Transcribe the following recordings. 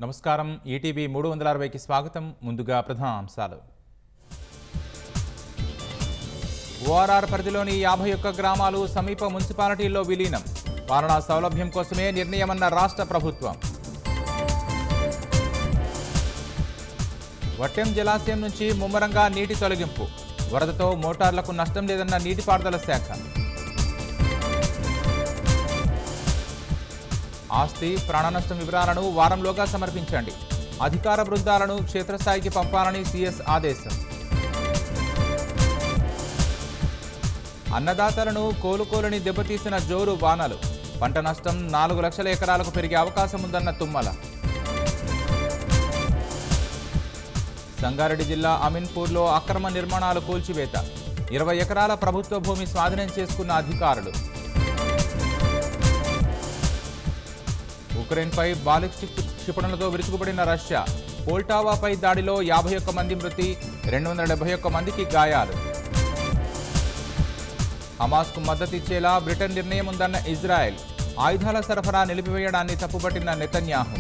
నమస్కారం. ఈటీవీ 360కి స్వాగతం. ముందుగా ప్రధాన అంశాలు. ఓఆర్ఆర్ పరిధిలోని 51 గ్రామాలు సమీప మున్సిపాలిటీల్లో విలీనం. పాలనా సౌలభ్యం కోసమే నిర్ణయమన్న రాష్ట్ర ప్రభుత్వం. వట్టెం జలాశయం నుంచి ముమ్మరంగా నీటి తొలగింపు. వరదతో మోటార్లకు నష్టం లేదన్న నీటిపారుదల శాఖ. ఆస్తి ప్రాణనష్టం వివరాలను వారంలోగా సమర్పించండి. అధికార బృందాలను క్షేత్రస్థాయికి పంపాలని సీఎస్ ఆదేశం. అన్నదాతలను కోలుకోలని దెబ్బతీసిన జోరు వానలు. పంట నష్టం 4 లక్షల ఎకరాలకు పెరిగే అవకాశం ఉందన్న తుమ్మల. సంగారెడ్డి జిల్లా అమీన్పూర్లో అక్రమ నిర్మాణాలు కూల్చివేత. 20 ఎకరాల ప్రభుత్వ భూమి స్వాధీనం చేసుకున్న అధికారులు. ఉక్రెయిన్పై బాలిస్టిక్ క్షిపణులతో విరుచుకుపడిన రష్యా. పోల్టావాపై దాడిలో 51 మంది మృతి, 271 మందికి గాయాలు. హమాస్కు మద్దతిచ్చేలా బ్రిటన్ నిర్ణయం ఉందన్న ఇజ్రాయెల్. ఆయుధాల సరఫరా నిలిపివేయడాన్ని తప్పుపట్టిన నెతన్యాహు.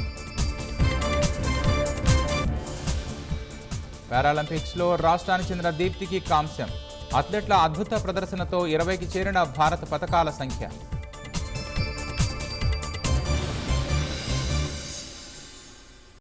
పారాలింపిక్స్లో రాష్ట్రానికి చెందిన దీప్తికి కాంస్యం. అథ్లెట్ల అద్భుత ప్రదర్శనతో 20కి చేరిన భారత పతకాల సంఖ్య.